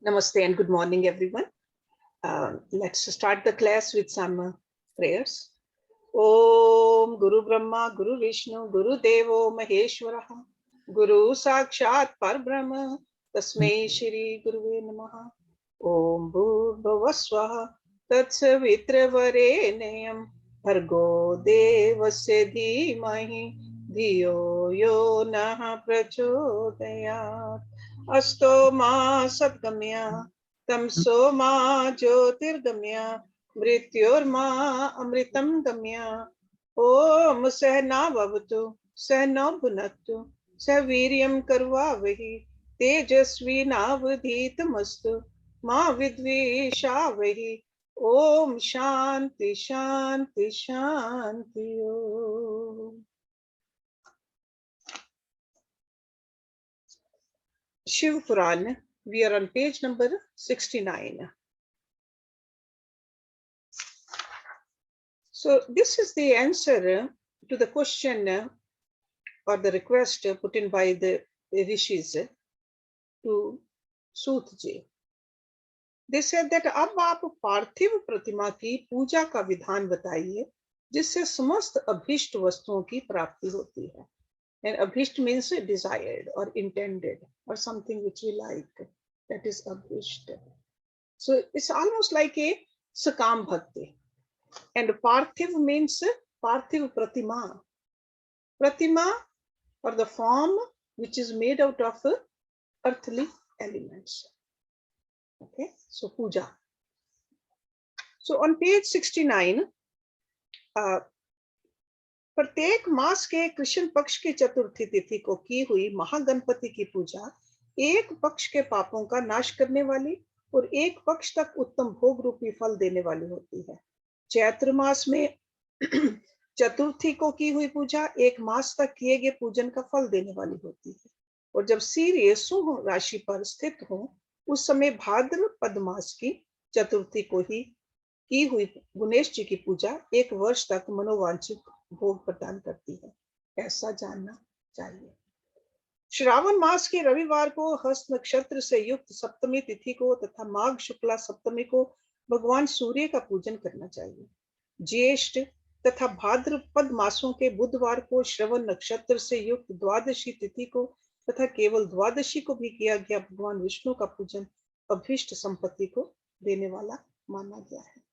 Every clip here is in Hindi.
Namaste and good morning, everyone. Let's start the class with some prayers. Om Guru Brahma, Guru Vishnu, Guru Devo Maheshwaraha, Guru Sakshat Parbrahma, Tasmai Shri Guruve Namaha. Om Bhurvavaswaha, Tatsavitra Bhargo Devasya Dhimahi, Dhiyo Yo Nah Prachodayat. Asto ma satgamya, tamso ma jyotirgamya, mrityorma amritam gamya. Om sahna bhavatu, sahna bhunaktu, saviryam karvavahi, tejasvi navadhitamastu, ma vidvishavahi. Om shanti shanti shanti om. Shiv Puran, we are on page number 69. So this is the answer to the question or the request put in by the rishis to Sut ji. They said that अब आप पार्थिव प्रतिमा की पूजा का विधान बताइए जिससे समस्त अभीष्ट वस्तुओं की प्राप्ति होती है. And abhisht means desired or intended or something which we like. That is abhisht. So it's almost like a sakam bhakti. And parthiv means parthiv pratima. Pratima or the form which is made out of earthly elements. Okay, so puja. So on page 69, प्रत्येक मास के कृष्ण पक्ष की चतुर्थी तिथि को की हुई महागणपति की पूजा एक पक्ष के पापों का नाश करने वाली और एक पक्ष तक उत्तम भोग रूपी फल देने वाली होती है. चैत्र मास में चतुर्थी को की हुई पूजा एक मास तक किए गए पूजन का फल देने वाली होती है. और जब सूर्य सिंह राशि पर स्थित हो उस समय भाद्रपद मास की चतुर्थी को ही की हुई गणेश जी की पूजा एक वर्ष तक मनोवांछित भोग प्रदान करती है. ऐसा जानना चाहिए. श्रावण मास के रविवार को हस्त नक्षत्र से युक्त सप्तमी तिथि को तथा माघ शुक्ला सप्तमी को भगवान सूर्य का पूजन करना चाहिए. ज्येष्ठ तथा भाद्रपद मासों के बुधवार को श्रवण नक्षत्र से युक्त द्वादशी तिथि को तथा केवल द्वादशी को भी किया गया भगवान विष्णु का पूजन अभीष्ट संपत्ति को देने वाला माना गया है.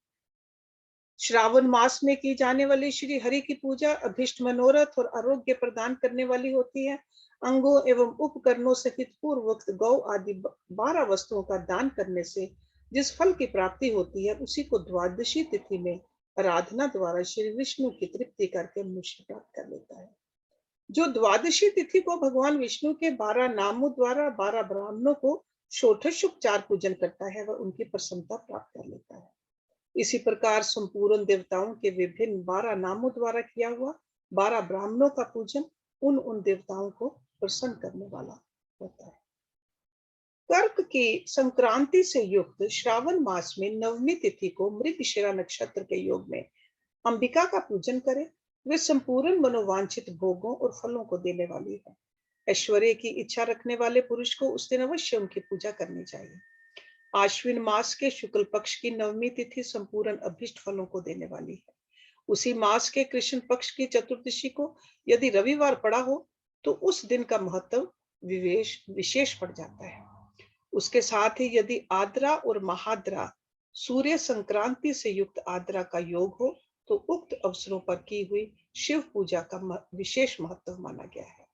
श्रावण मास में की जाने वाली श्री हरि की पूजा अभीष्ट मनोरथ और आरोग्य प्रदान करने वाली होती है. अंगों एवं उपकरणों सहित पूर्वोक्त गौ आदि 12 वस्तुओं का दान करने से जिस फल की प्राप्ति होती है उसी को द्वादशी तिथि में आराधना द्वारा श्री विष्णु की तृप्ति करके मनुष्य प्राप्त कर लेता है. जो द्वादशी तिथि को भगवान विष्णु के 12 नामों द्वारा 12 ब्राह्मणों को षोडशोपचार पूजन करता है वह उनकी प्रसन्नता प्राप्त कर लेता है. इसी प्रकार संपूर्ण देवताओं के विभिन्न 12 नामों द्वारा किया हुआ 12 ब्राह्मणों का पूजन उन देवताओं को प्रसन्न करने वाला होता है. कर्क की संक्रांति से युक्त श्रावण मास में नवमी तिथि को मृगशिरा नक्षत्र के योग में अंबिका का पूजन करें. वे संपूर्ण मनोवांछित भोगों और फलों को देने वाली है. ऐश्वर्य की इच्छा रखने वाले पुरुष को उस दिन अवश्य उनकी पूजा करनी चाहिए. आश्विन मास के शुक्ल पक्ष की नवमी तिथि संपूर्ण अभीष्ट फलों को देने वाली है. उसी मास के कृष्ण पक्ष की चतुर्दशी को यदि रविवार पड़ा हो तो उस दिन का महत्व विशेष पड़ जाता है. उसके साथ ही यदि आद्रा और महाद्रा सूर्य संक्रांति से युक्त आद्रा का योग हो तो उक्त अवसरों पर की हुई शिव पूजा का विशेष महत्व माना गया है.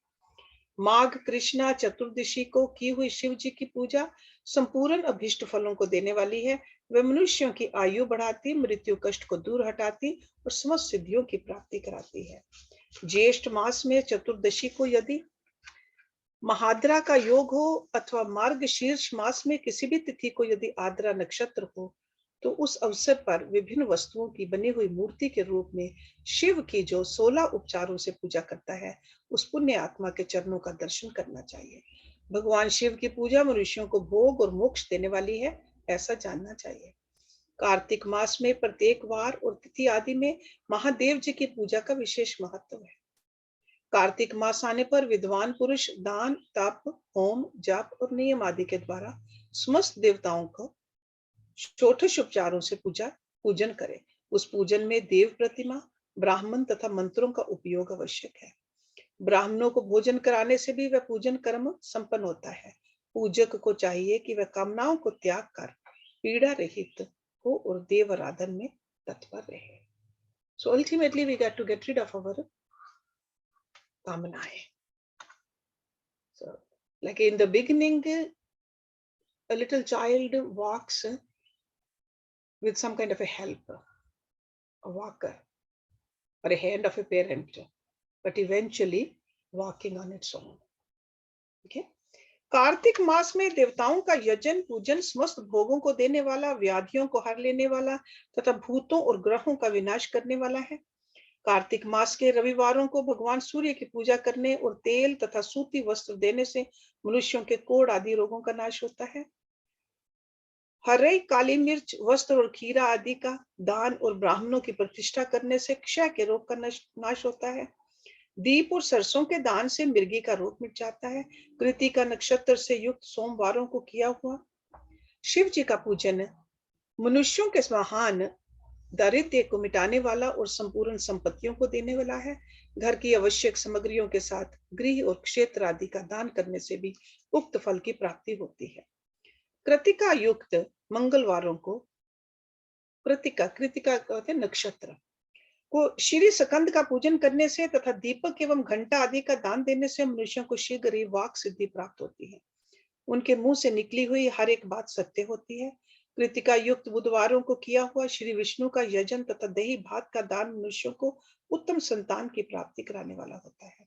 माघ कृष्णा चतुर्दशी को की हुई शिव जी की पूजा संपूर्ण अभीष्ट फलों को देने वाली है. वे मनुष्यों की आयु बढ़ाती, मृत्यु कष्ट को दूर हटाती और समस्त सिद्धियों की प्राप्ति कराती है. ज्येष्ठ मास में चतुर्दशी को यदि महाद्रा का योग हो अथवा मार्ग शीर्ष मास में किसी भी तिथि को यदि आद्रा नक्षत्र हो तो उस अवसर पर विभिन्न वस्तुओं की बनी हुई मूर्ति के रूप में शिव की जो 16 उपचारों से पूजा करता है उस पुण्य आत्मा के चरणों का दर्शन करना चाहिए. भगवान शिव की पूजा मनुष्यों को भोग और मोक्ष देने वाली है, ऐसा जानना चाहिए. कार्तिक मास में प्रत्येक वार और तिथि आदि में महादेव जी की पूजा का विशेष महत्व है. कार्तिक मास आने पर विद्वान पुरुष दान, तप, होम, जप और नियम आदि के द्वारा समस्त देवताओं को षोडशोपचारों से पूजन करे। उस पूजन में देव प्रतिमा, ब्राह्मण तथा मंत्रों का उपयोग आवश्यक है। ब्राह्मणों को भोजन कराने से भी वह पूजन कर्म संपन्न होता है। पूजक को चाहिए कि वह कामनाओं को त्याग कर पीड़ा रहित हो और देव आराधन में तत्पर रहे। So ultimately we got to get rid of our कामनाएं. So like in the beginning, a little child walks with some kind of a helper, a walker, or a hand of a parent, but eventually walking on its own. Okay. Kartik मास में देवताओं का यजन पूजन समस्त भोगों को देने वाला, व्याधियों को हर लेने वाला तथा भूतों और ग्रहों का विनाश करने वाला है। कार्तिक मास के रविवारों को भगवान सूर्य की पूजा करने और तेल तथा सूती वस्त्र देने से मनुष्यों के कोढ़ आदि रोगों का नाश होता है। हरे, काली मिर्च, वस्त्र और खीरा आदि का दान और ब्राह्मणों की प्रतिष्ठा करने से क्षय के रोग का नाश होता है। दीप और सरसों के दान से मिर्गी का रोग मिट जाता है। कृतिका नक्षत्र से युक्त सोमवारों को किया हुआ शिव जी का पूजन मनुष्यों के महान दारिद्र्य को मिटाने वाला और संपूर्ण संपत्तियों को देने वाला है। घर की आवश्यक सामग्रियों के साथ गृह और क्षेत्र आदि का दान करने से भी उक्त फल की प्राप्ति होती है। कृतिका युक्त मंगलवारों को कृतिका कहते हैं नक्षत्र को श्री स्कंद का पूजन करने से तथा दीपक एवं घंटा आदि का दान देने से मनुष्यों को शीघ्र ही वाक सिद्धि प्राप्त होती है। उनके मुंह से निकली हुई हर एक बात सत्य होती है। कृतिका युक्त बुधवारों को किया हुआ श्री विष्णु का यजन तथा दही भात का दान मनुष्यों को उत्तम संतान की प्राप्ति कराने वाला होता है।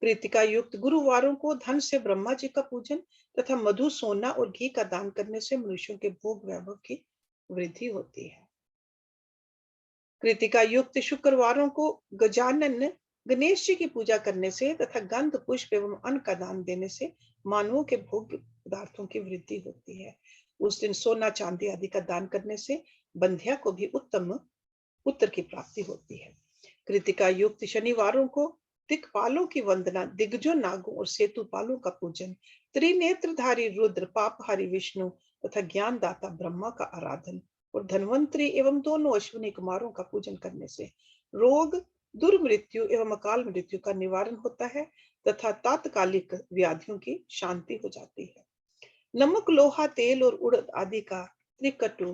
कृतिका युक्त गुरुवारों को धन से ब्रह्मा जी का पूजन तथा मधु, सोना और घी का दान करने से मनुष्यों के भोग वैभव की वृद्धि होती है। कृतिका युक्त शुक्रवारों को गजानन गणेश जी की पूजा करने से तथा गंध, पुष्प एवं अन्न का दान देने से मानवों के भोग पदार्थों की वृद्धि होती है। उस दिन सोना, चांदी आदि का दान करने से बंध्या को भी उत्तम पुत्र की प्राप्ति होती है। कृतिका युक्त शनिवारों को दिक्पालों की वंदना, दिग्गजों, नागों और सेतुपालों का पूजन, त्रिनेत्रधारी रुद्र, पापहारी विष्णु तथा ज्ञानदाता ब्रह्मा का आराधन और धन्वंतरी एवं दोनों अश्विनी कुमारों का पूजन करने से रोग, दुर्मृत्यु एवं अकाल मृत्यु का निवारण होता है तथा तात्कालिक व्याधियों की शांति हो जाती है। नमक, लोहा, तेल और उड़द आदि का त्रिकटु,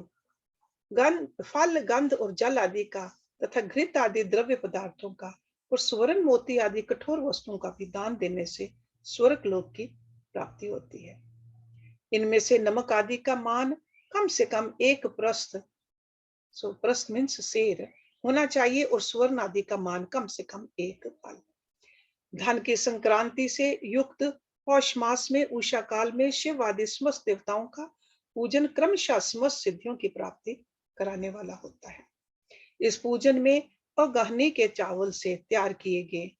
फल, गंध और जल आदि का तथा घृत आदि द्रव्य पदार्थों का और स्वर्ण, मोती आदि कठोर वस्तुओं का भी दान देने से स्वर्ग लोक की प्राप्ति होती है। इनमें से नमक आदि का मान कम से कम एक प्रस्थ, प्रस्थ मीन्स सेर होना चाहिए और स्वर्ण आदि का मान कम से कम एक फल। धन की संक्रांति से युक्त पौष मास में उषा काल में शिव आदि समस्त देवताओं का पूजन क्रमशः समस्त सिद्धियों की प्राप्ति कराने वाला होता है। इस पूजन में अगहनी के चावल से तैयार किए गए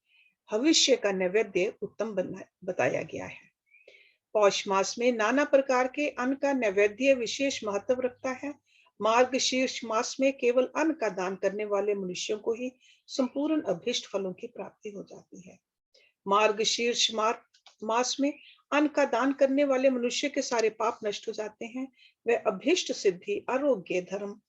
भविष्य का नैवेद्य उत्तम बताया गया है। पौष मास में नाना प्रकार के अन्न का नैवेद्य विशेष महत्व रखता है। मार्गशीर्ष मास में केवल अन्न का दान करने वाले मनुष्यों को ही संपूर्ण अभीष्ट फलों की प्राप्ति हो जाती है। मार्गशीर्ष मास में अन्न का दान करने वाले मनुष्य के सारे पाप नष्ट हो जाते हैं। वह अभीष्ट सिद्धि, आरोग्य, धर्म,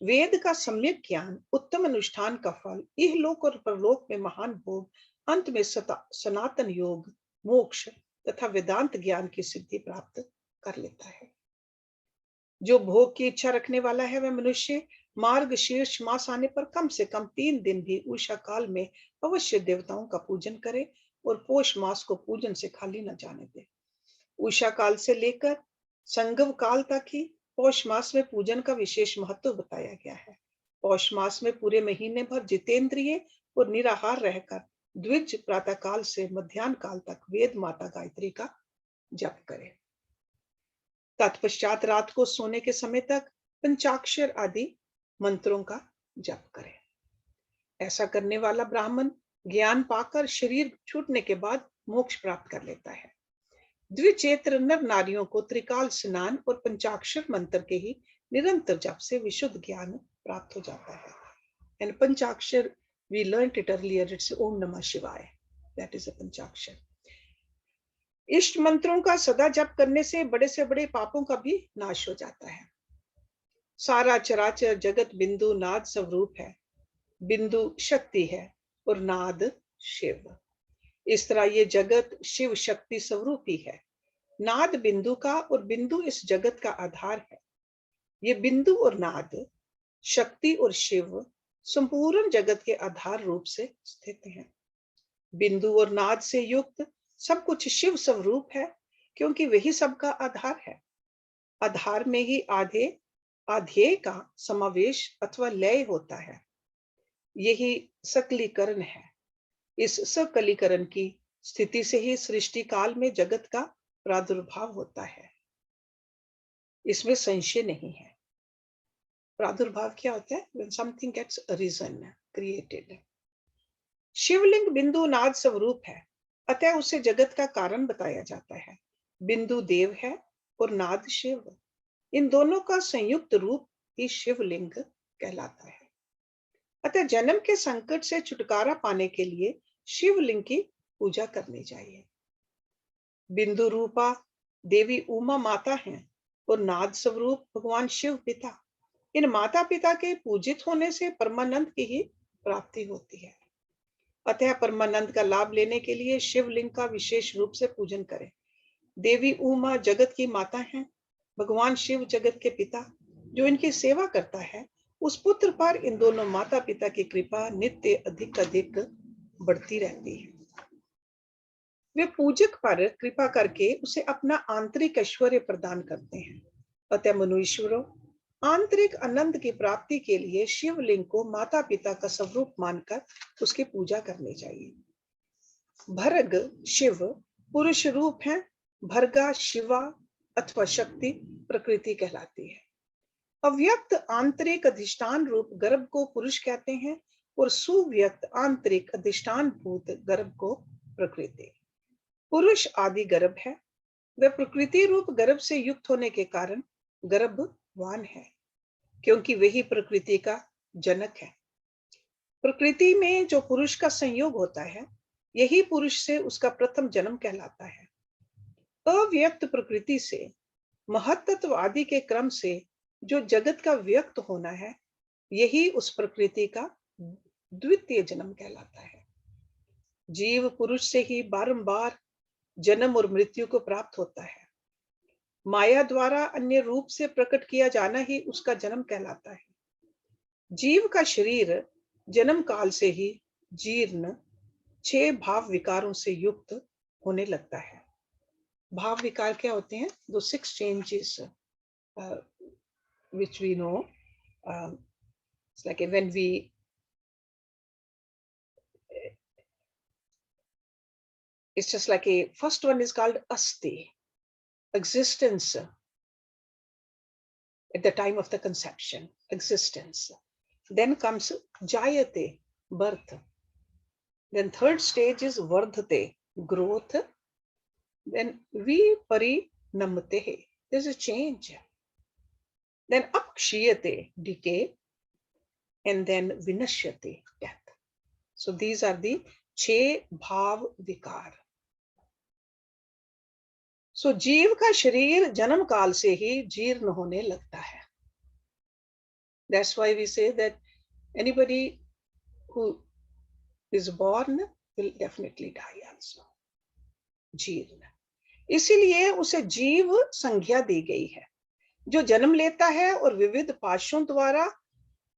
वेद का सम्यक ज्ञान, उत्तम अनुष्ठान का फल, इहलोक और परलोक में महान भोग, अंत में सनातन योग, मोक्ष तथा वेदांत ज्ञान की सिद्धि प्राप्त कर लेता है। जो भोग की इच्छा रखने वाला है वह मनुष्य मार्गशीर्ष मास आने पर कम से कम 3 दिन भी उषा काल में अवश्य देवताओं का पूजन करे और पौष मास को पूजन से खाली न जाने दे। उषा काल से लेकर संगम काल तक ही पौष मास में पूजन का विशेष महत्व बताया गया है। पौष मास में पूरे महीने भर जितेंद्रिय और निराहार रहकर द्विज प्रातः काल से मध्याह्न काल तक वेद माता गायत्री का जप करें। तत्पश्चात रात को सोने के समय तक पंचाक्षर आदि मंत्रों का जप करें। ऐसा करने वाला ब्राह्मण ज्ञान पाकर शरीर छूटने के बाद मोक्ष प्राप्त कर लेता है। द्विचेत्र नर नारियों को त्रिकाल स्नान और पंचाक्षर मंत्र के ही निरंतर जप से विशुद्ध ज्ञान प्राप्त हो जाता है। And पंचाक्षर we learned it earlier, it's Om Namah Shivaya. That is a पंचाक्षर। इष्ट मंत्रों का सदा जप करने से बड़े पापों का भी नाश हो जाता है। सारा चराचर जगत बिंदु नाद स्वरूप है। बिंदु शक्ति है और नाद शिव। इस तरह ये जगत शिव शक्ति स्वरूप ही है। नाद बिंदु का और बिंदु इस जगत का आधार है। ये बिंदु और नाद, शक्ति और शिव संपूर्ण जगत के आधार रूप से स्थित हैं। बिंदु और नाद से युक्त सब कुछ शिव स्वरूप है, क्योंकि वही सबका आधार है। आधार में ही आधेय का समावेश अथवा लय होता है। यही सकलीकरण है। इस सकलीकरण की स्थिति से ही सृष्टि काल में जगत का प्रादुर्भाव होता है। इसमें संशय नहीं है। प्रादुर्भाव क्या होता है? When something gets arisen, created. शिवलिंग बिंदु नाद स्वरूप है, अतः उसे जगत का कारण बताया जाता है। बिंदु देव है और नाद शिव। इन दोनों का संयुक्त रूप ही शिवलिंग कहलाता है। अतः जन्म के संकट से छुटकारा पाने के लिए शिवलिंग की पूजा करनी चाहिए। बिंदु रूपा देवी उमा माता हैं और नाद स्वरूप भगवान शिव पिता। इन माता पिता के पूजित होने से परमानंद की ही प्राप्ति होती है। अतः परमानंद का लाभ लेने के लिए शिवलिंग का विशेष रूप से पूजन करें। देवी उमा जगत की माता हैं, भगवान शिव जगत के पिता। जो इनकी सेवा करता है उस पुत्र पर इन दोनों माता पिता की कृपा नित्य अधिक बढ़ती रहती है। वे पूजक पर कृपा करके उसे अपना आंतरिक ऐश्वर्य प्रदान करते हैं। अतः मनुष्यों, आंतरिक आनंद की प्राप्ति के लिए शिवलिंग को माता पिता का स्वरूप मानकर उसकी पूजा करनी चाहिए। भर्ग शिव पुरुष रूप है। भर्गा शिवा अथवा शक्ति प्रकृति कहलाती है। अव्यक्त आंतरिक अधिष्ठान रूप गर्भ को पुरुष कहते हैं और सुव्यक्त आंतरिक अधिष्ठान भूत गर्भ को प्रकृति। पुरुष आदि गर्भ है। वह प्रकृति रूप गर्भ से युक्त होने के कारण गर्भवान है, क्योंकि वही प्रकृति का जनक है। प्रकृति में जो पुरुष का संयोग होता है, यही पुरुष से उसका प्रथम जन्म कहलाता है। अव्यक्त प्रकृति से महत्त्व आदि के क्रम से जो जगत का व्यक्त होना है, यही उस प्रकृति का द्वितीय जन्म कहलाता है। जीव पुरुष से ही बारंबार जन्म और मृत्यु को प्राप्त होता है। माया द्वारा अन्य रूप से प्रकट किया जाना ही उसका जन्म कहलाता है। जीव का शरीर जन्म काल से ही जीर्ण 6 भाव विकारों से युक्त होने लगता है। भाव विकार क्या होते हैं? दो 6 changes which we know. It's like when we it's just like a first one is called asti, existence at the time of the conception, existence. Then comes jayate, birth. Then third stage is vardhate, growth. Then viparinamate, there's a change. Then apkshiyate, decay. And then vinashyate, death. So these are the 6 bhav vikar. So जीव का शरीर जन्म काल से ही जीर्ण होने लगता है. That's why we say that anybody who is born will definitely die also. जीर्ण. इसीलिए उसे जीव संज्ञा दी गई है. जो जन्म लेता है और विविध पाशों द्वारा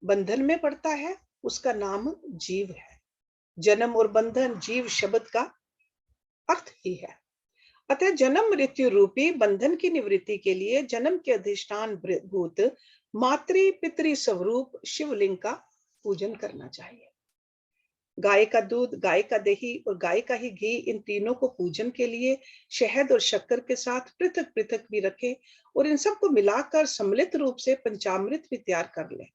बंधन में पड़ता है, उसका नाम जीव है. जन्म और बंधन जीव शब्द का अर्थ ही है. अतः जन्म मृत्यु रूपी बंधन की निवृत्ति के लिए जन्म के अधिष्ठान भूत मातृ पितृ स्वरूप शिवलिंग का पूजन करना चाहिए. गाय का दूध, गाय का दही और गाय का ही घी, इन तीनों को पूजन के लिए शहद और शक्कर के साथ पृथक पृथक भी रखें और इन सबको मिलाकर सम्मिलित रूप से पंचामृत भी तैयार कर लें.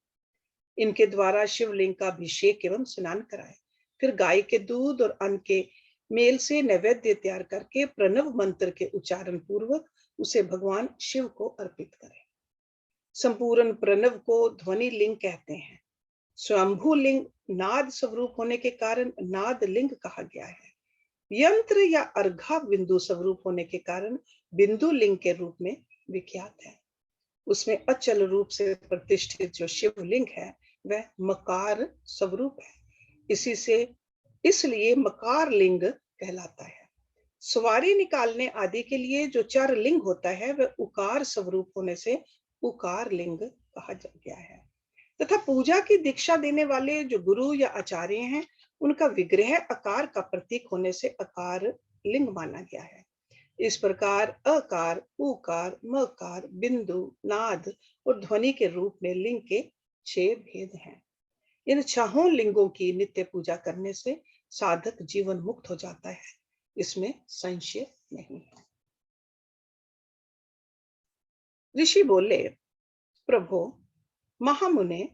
इनके द्वारा शिवलिंग का अभिषेक एवं स्नान कराएं. फिर गाय के दूध और अन्न के मेल से नैवेद्य तैयार करके प्रणव मंत्र के उच्चारण पूर्वक उसे भगवान शिव को अर्पित करें. संपूर्ण प्रणव को ध्वनि लिंग कहते हैं. स्वयंभू लिंग नाद स्वरूप होने के कारण नाद लिंग कहा गया है. यंत्र या अर्घा बिंदु स्वरूप होने के कारण बिंदु लिंग के रूप में विख्यात है। उसमें अचल रूप से प्रतिष्ठित जो शिवलिंग है वह मकार स्वरूप है। इसी से इसलिए मकार लिंग कहलाता है। सवारी निकालने आदि के लिए जो चार लिंग होता है वह उकार स्वरूप होने से उकार लिंग कहा गया है। तथा पूजा की दीक्षा देने वाले जो गुरु या आचार्य हैं उनका विग्रह आकार का प्रतीक होने से आकार लिंग माना गया है। इस प्रकार अकार, उकार, मकार, बिंदु, नाद और ध्वनि के रूप में लिंग के 6 भेद हैं। इन छहों लिंगों की नित्य पूजा करने से साधक जीवन मुक्त हो जाता है, इसमें संशय नहीं है। ऋषि बोले, प्रभु महामुने,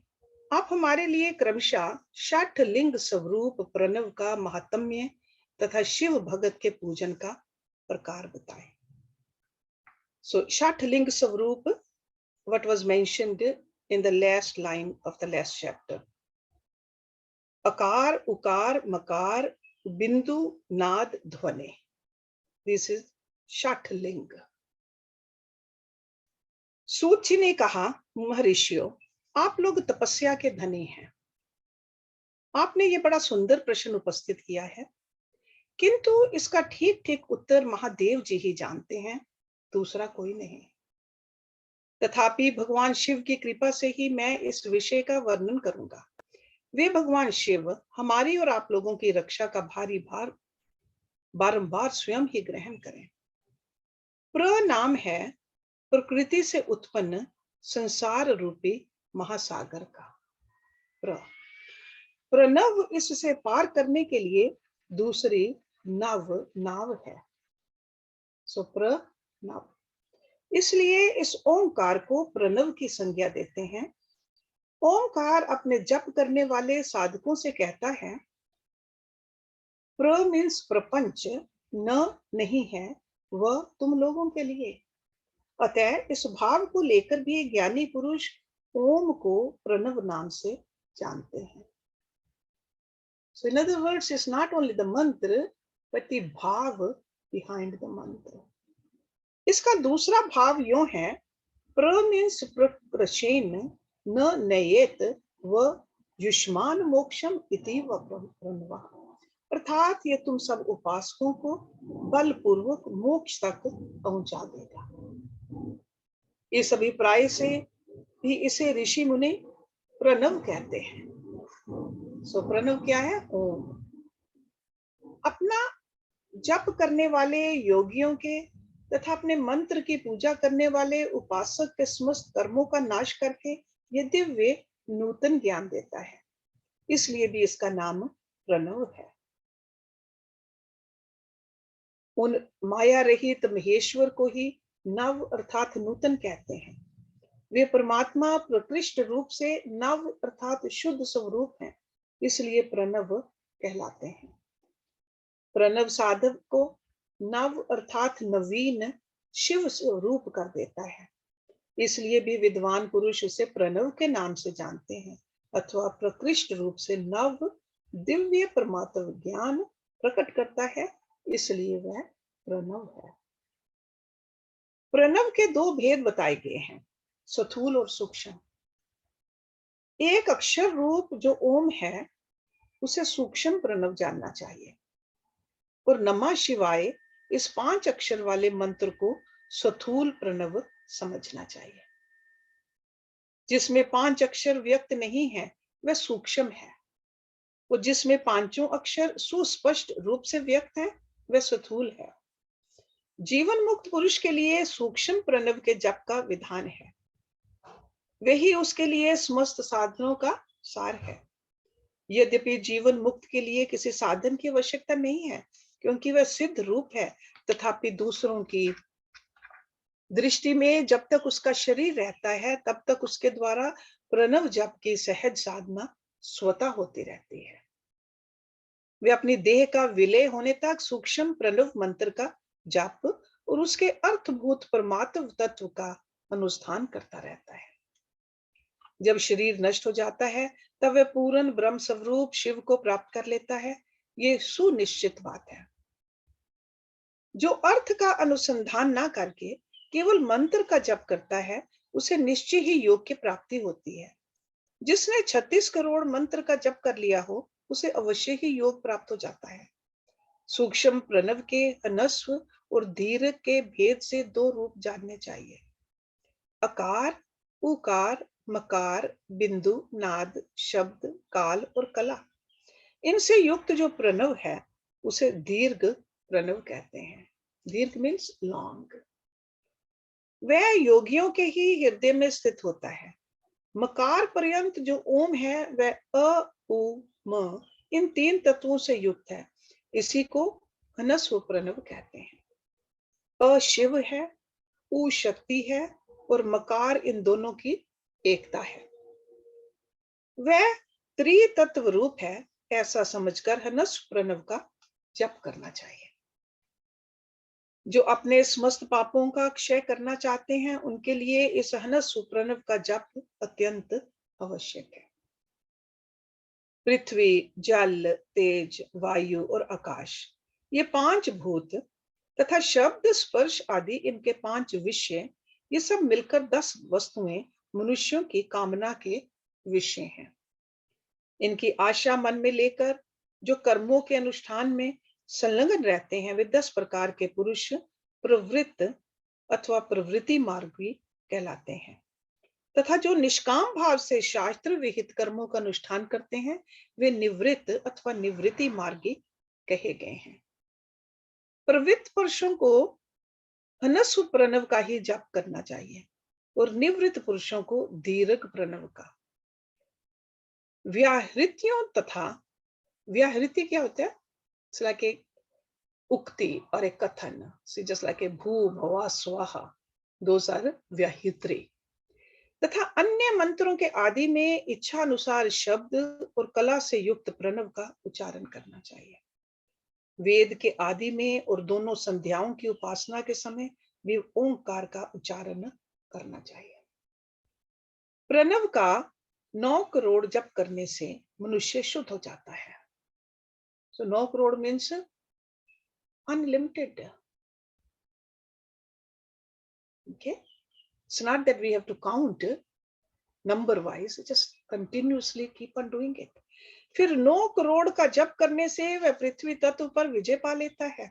आप हमारे लिए क्रमशः 60 लिंग स्वरूप प्रणव का महात्म्य तथा शिव भगत के पूजन का प्रकार बताएं। So 60 लिंग स्वरूप, what was mentioned in the last line of the last chapter. आकार, उकार, मकार, बिंदु, नाद, ध्वनि. This is 60 लिंग. सूत जी ने कहा, महर्षियों, आप लोग तपस्या के धनी हैं। आपने ये बड़ा सुंदर प्रश्न उपस्थित किया है, किंतु इसका ठीक ठीक उत्तर महादेव जी ही जानते हैं, दूसरा कोई नहीं। तथापि भगवान शिव की कृपा से ही मैं इस विषय का वर्णन करूंगा। वे भगवान शिव हमारी और आप लोगों की रक्षा का भारी भार बारंबार स्वयं ही ग्रहण करें। प्र नाम है प्रकृति से उत्पन्न संसार रूपी महासागर का। प्रणव इससे पार करने के लिए दूसरी नाव है। सो प्रणव, इसलिए इस ओंकार को प्रणव की संज्ञा देते हैं। ओंकार अपने जप करने वाले साधकों से कहता है, प्र मीन्स प्रपंच, न नहीं है वह तुम लोगों के लिए। अतः इस भाव को लेकर भी ज्ञानी पुरुष ओम को प्रणव नाम से जानते हैं। So in other words, it's not only the mantra, but the भाव behind the mantra. इसका दूसरा भाव यूं है, प्र मीन्स प्रशेन, न नयेत व युष्मान मोक्षम इति व प्रणव, अर्थात ये तुम सब उपासकों को बलपूर्वक मोक्ष तक पहुंचा देगा। इस अभिप्राय से भी इसे ऋषि मुनि प्रणव कहते हैं। सो प्रणव क्या है? ओम। अपना जप करने वाले योगियों के तथा अपने मंत्र की पूजा करने वाले उपासक के समस्त कर्मों का नाश करके ये दिव्य नूतन ज्ञान देता है, इसलिए भी इसका नाम प्रणव है। उन माया रहित महेश्वर को ही नव अर्थात नूतन कहते हैं। वे परमात्मा प्रकृष्ट रूप से नव अर्थात शुद्ध स्वरूप हैं, इसलिए प्रणव कहलाते हैं। प्रणव साधक को नव अर्थात नवीन शिव स्वरूप कर देता है, इसलिए भी विद्वान पुरुष उसे प्रणव के नाम से जानते हैं, अथवा प्रकृष्ट रूप से नव दिव्य परमात्म ज्ञान प्रकट करता है, इसलिए वह प्रणव है। प्रणव के 2 भेद बताए गए हैं, स्थूल और सूक्ष्म। एक अक्षर रूप जो ओम है उसे सूक्ष्म प्रणव जानना चाहिए, और नमः शिवाय इस 5 अक्षर वाले मंत्र को स्थूल प्रणव समझना चाहिए। जिसमें 5 अक्षर व्यक्त नहीं है वह सूक्ष्म है, और जिसमें 5 अक्षर सुस्पष्ट रूप से व्यक्त है वह स्थूल है। जीवन मुक्त पुरुष के लिए सूक्ष्म प्रणव के जप का विधान है, वही उसके लिए समस्त साधनों का सार है। यद्यपि जीवन मुक्त के लिए किसी साधन की आवश्यकता नहीं है, क्योंकि वह सिद्ध रूप है, तथापि दूसरों की दृष्टि में जब तक उसका शरीर रहता है तब तक उसके द्वारा प्रणव जप की सहज साधना स्वतः होती रहती है। वे अपनी देह का विलय होने तक सूक्ष्म प्रणव मंत्र का जप और उसके अर्थभूत परमात्म तत्व का अनुष्ठान करता रहता है। जब शरीर नष्ट हो जाता है तब वह पूर्ण ब्रह्म स्वरूप शिव को प्राप्त कर लेता है, ये सुनिश्चित बात है। जो अर्थ का अनुसंधान ना करके केवल मंत्र का जप करता है, उसे निश्चय ही योग की प्राप्ति होती है। जिसने 36 करोड़ मंत्र का जप कर लिया हो, उसे अवश्य ही योग प्राप्त हो जाता है। सूक्ष्म प्रणव के ह्रस्व और दीर्घ के भेद से दो रूप जानने चाहिए। अकार, उकार, मकार, बिंदु, नाद, शब्द, काल और कला, इनसे युक्त जो प्रणव है, उसे दीर्घ प्रणव कहते हैं। दीर्घ मीन्स लॉन्ग। वह योगियों के ही हृदय में स्थित होता है। मकार पर्यंत जो ओम है, वह अ, उ, म इन तीन तत्वों से युक्त है। इसी को ह्रस्व प्रणव कहते हैं। अ शिव है, उ शक्ति है और मकार इन दोनों की एकता है। वह त्रितत्व रूप है, ऐसा समझकर ह्रस्व प्रणव का जप करना चाहिए। जो अपने समस्त पापों का क्षय करना चाहते हैं, उनके लिए इस ह्रस्व प्रणव का जप अत्यंत आवश्यक है। पृथ्वी, जल, तेज, वायु और आकाश, ये पांच भूत तथा शब्द, स्पर्श आदि इनके पांच विषय, ये सब मिलकर 10 वस्तुएं मनुष्यों की कामना के विषय हैं। इनकी आशा मन में लेकर जो कर्मों के अनुष्ठान में संलग्न रहते हैं, वे 10 प्रकार के पुरुष प्रवृत्त अथवा प्रवृत्ति मार्गी कहलाते हैं। तथा जो निष्काम भाव से शास्त्र विहित कर्मों का अनुष्ठान करते हैं, वे निवृत्त अथवा निवृत्ति मार्गी कहे गए हैं। प्रवृत्त पुरुषों को ह्रस्व प्रणव का ही जप करना चाहिए और निवृत्त पुरुषों को दीर्घ प्रणव का। व्याहृतियों तथा व्याहृति क्या होता है? It's like a उक्ति और एक कथन, so just like a भू भवा स्वाहा, those are व्याहृति। तथा अन्य मंत्रों के आदि में इच्छा अनुसार शब्द और कला से युक्त प्रणव का उच्चारण करना चाहिए। वेद के आदि में और दोनों संध्याओं की उपासना के समय भी ओंकार का उच्चारण करना चाहिए। प्रणव का 9 करोड़ जप करने से मनुष्य शुद्ध हो जाता है। So 9 crore means unlimited. Okay? It's not that we have to count number wise, just continuously keep on doing it. फिर 9 करोड़ का जप करने से वह पृथ्वी तत्व पर विजय पा लेता है।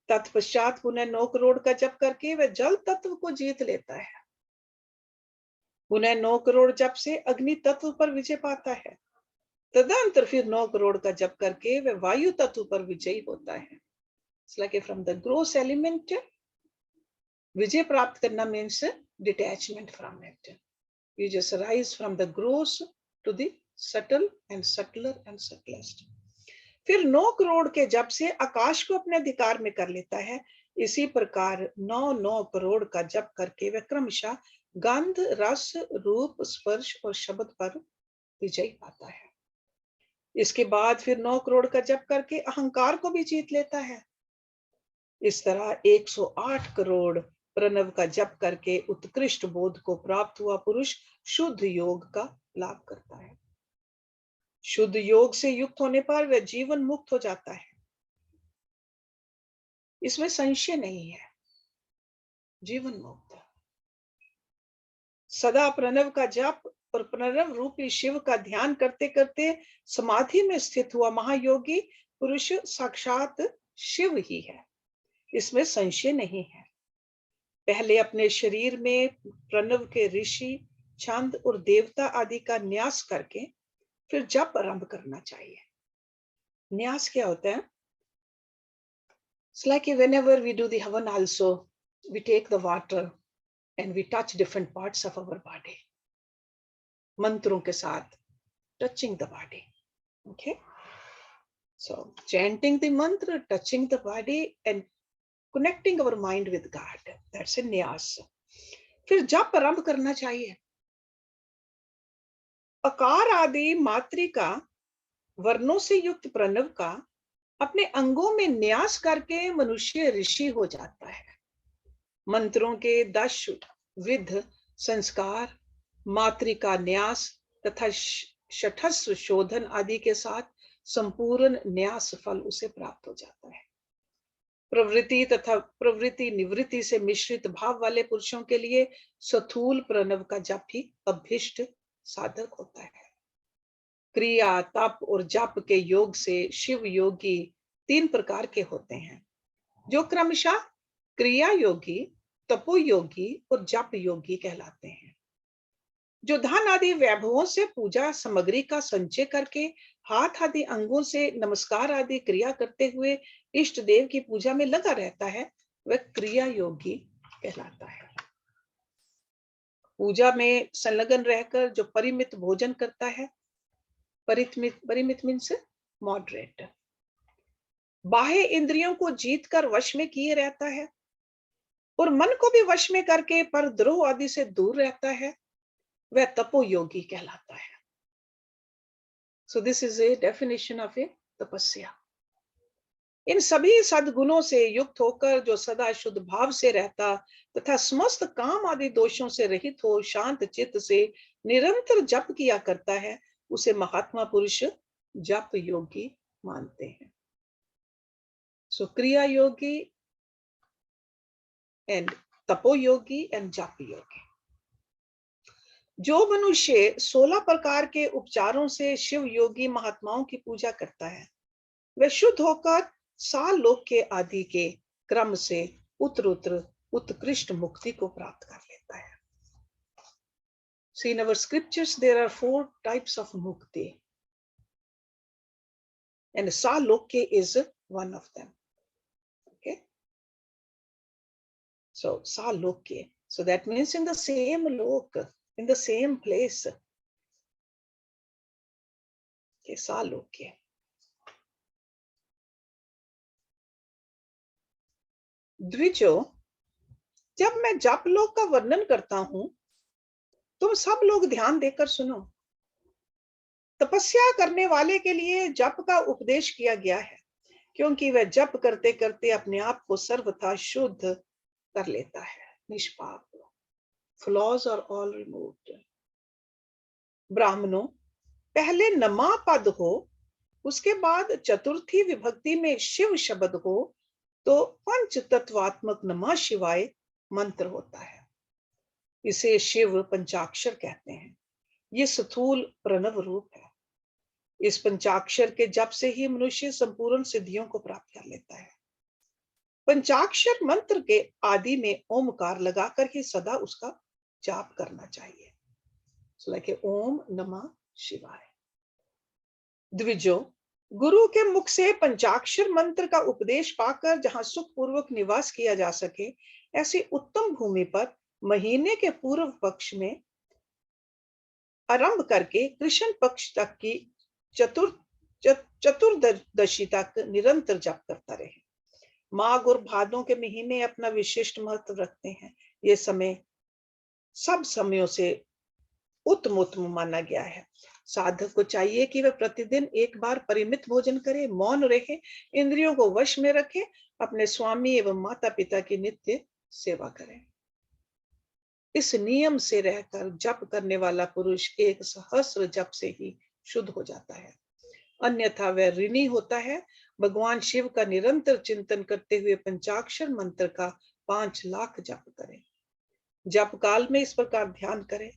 तत्पश्चात पुनः 9 करोड़ का जप करके वह जल तत्व को जीत लेता है। पुनः 9 करोड़ जप से अग्नि तत्व पर विजय पाता है। तदंतर फिर 9 करोड़ का जप करके वह वायु तत्व पर विजयी होता है। It's like from the gross element, विजय प्राप्त करना means detachment from it. You just rise from the gross to the subtle and subtler and subtlest. फिर 9 करोड़ के जप से आकाश को अपने अधिकार में कर लेता है। इसी प्रकार 9 करोड़ का जप करके वह क्रमशः गंध, रस, रूप, स्पर्श और शब्द पर विजय पाता है। इसके बाद फिर 9 करोड़ का जप करके अहंकार को भी जीत लेता है। इस तरह 108 करोड़ प्रणव का जप करके उत्कृष्ट बोध को प्राप्त हुआ पुरुष शुद्ध योग का लाभ करता है। शुद्ध योग से युक्त होने पर वह जीवन मुक्त हो जाता है, इसमें संशय नहीं है। जीवन मुक्त सदा प्रणव का जप और प्रणव रूपी शिव का ध्यान करते करते समाधि में स्थित हुआ महायोगी पुरुष साक्षात शिव ही है, इसमें संशय नहीं है। पहले अपने शरीर में प्रणव के ऋषि, छंद और देवता आदि का न्यास करके फिर जप आरंभ करना चाहिए। न्यास क्या होता है? It's like whenever we do the havan also, we take the water and we touch different parts of our body. मंत्रों के साथ touching the body. Okay? So chanting the mantra, touching the body and connecting our mind with God. That's a न्यास. फिर जप आरंभ करना चाहिए। अकार आदि मात्रिका वर्णों से युक्त प्रणव का अपने अंगों में न्यास करके मनुष्य ऋषि हो जाता है। मंत्रों के 10 विध संस्कार, मात्रिका न्यास तथा शठस्व शोधन आदि के साथ संपूर्ण न्यास फल उसे प्राप्त हो जाता है। प्रवृत्ति तथा प्रवृत्ति निवृत्ति से मिश्रित भाव वाले पुरुषों के लिए स्थूल प्रणव का जप ही अभीष्ट साधक होता है। क्रिया, तप और जप के योग से शिव योगी 3 प्रकार के होते हैं, जो क्रमशः क्रिया योगी, तपो योगी और जप योगी कहलाते हैं। जो धन आदि वैभवों से पूजा सामग्री का संचय करके हाथ आदि अंगों से नमस्कार आदि क्रिया करते हुए इष्ट देव की पूजा में लगा रहता है, वह क्रिया योगी कहलाता है। पूजा में संलग्न रहकर जो परिमित भोजन करता है, परिमित मीन्स मॉडरेट, बाह्य इंद्रियों को जीत कर वश में किए रहता है और मन को भी वश में करके पर द्रोह आदि से दूर रहता है, वह तपो योगी कहलाता है। So this is a definition of a तपस्या। इन सभी सद्गुणों से युक्त होकर जो सदा शुद्ध भाव से रहता तथा समस्त काम आदि दोषों से रहित हो शांत चित्त से निरंतर जप किया करता है, उसे महात्मा पुरुष जप योगी मानते हैं। सो क्रिया योगी एंड तपो योगी एंड जप योगी। जो मनुष्य 16 प्रकार के उपचारों से शिव योगी महात्माओं की पूजा करता है, वह शुद्ध होकर सालोक के आदि के क्रम से उत्तरोत्तर उत्कृष्ट मुक्ति को प्राप्त कर लेता है। See, in our scriptures there are 4 types of mukti, and Salokya is one of them. Okay, so Salokya, so that means in the same lok, in the same place. Okay, Salokya. द्विजो, जब मैं जप लोक का वर्णन करता हूं, तुम सब लोग ध्यान देकर सुनो। तपस्या करने वाले के लिए जप का उपदेश किया गया है, क्योंकि वह जप करते करते अपने आप को सर्वथा शुद्ध कर लेता है, निष्पाप, फ्लॉज आर ऑल रिमूव्ड। ब्राह्मणों, पहले नमा पद हो, उसके बाद चतुर्थी विभक्ति में शिव शब्द हो, तो पंच तत्वात्मक नमः शिवाय मंत्र होता है। इसे शिव पंचाक्षर कहते हैं। ये स्थूल प्रणव रूप है। इस पंचाक्षर के जप से ही मनुष्य संपूर्ण सिद्धियों को प्राप्त कर लेता है। पंचाक्षर मंत्र के आदि में ओमकार लगाकर ही सदा उसका जाप करना चाहिए। ओम नमः शिवाय। द्विजो, गुरु के मुख से पंचाक्षर मंत्र का उपदेश पाकर जहां सुख पूर्वक निवास किया जा सके, ऐसी उत्तम भूमि पर महीने के पूर्व पक्ष में आरंभ करके कृष्ण पक्ष तक की चतुर्दशी तक निरंतर जप करता रहे। माघ और भादों के महीने अपना विशिष्ट महत्व रखते हैं। ये समय सब समयों से उत्तम माना गया है। साधक को चाहिए कि वह प्रतिदिन एक बार परिमित भोजन करे, मौन रहे, इंद्रियों को वश में रखे, अपने स्वामी एवं माता पिता की नित्य सेवा करे। इस नियम से रहकर जप करने वाला पुरुष 1 सहस्र जप से ही शुद्ध हो जाता है, अन्यथा वह ऋणी होता है। भगवान शिव का निरंतर चिंतन करते हुए पंचाक्षर मंत्र का 5 लाख जप करें। जप काल में इस प्रकार ध्यान करें।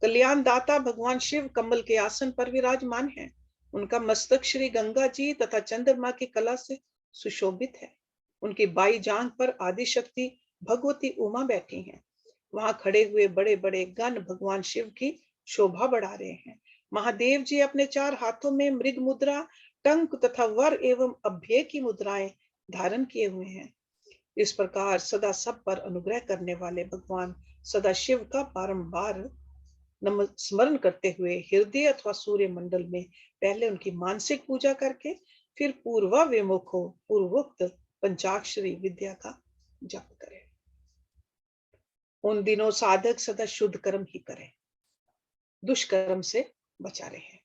कल्याण दाता भगवान शिव कमल के आसन पर विराजमान हैं। उनका मस्तक श्री गंगा जी तथा चंद्रमा की कला से सुशोभित है। उनकी बाई जांघ पर आदि शक्ति भगवती उमा बैठी हैं। वहां खड़े हुए बड़े बड़े गण भगवान शिव की शोभा बढ़ा रहे हैं। महादेव जी अपने 4 हाथों में मृग मुद्रा, टंक तथा वर एवं अभय की मुद्राएं धारण किए हुए हैं। इस प्रकार सदा सब पर अनुग्रह करने वाले भगवान सदा शिव का बारंबार स्मरण करते हुए हृदय अथवा सूर्य मंडल में पहले उनकी मानसिक पूजा करके फिर पूर्वाभिमुख हो पूर्वोक्त पंचाक्षरी विद्या का जप करें। उन दिनों साधक सदा शुद्ध कर्म ही करे, दुष्कर्म से बचा रहे।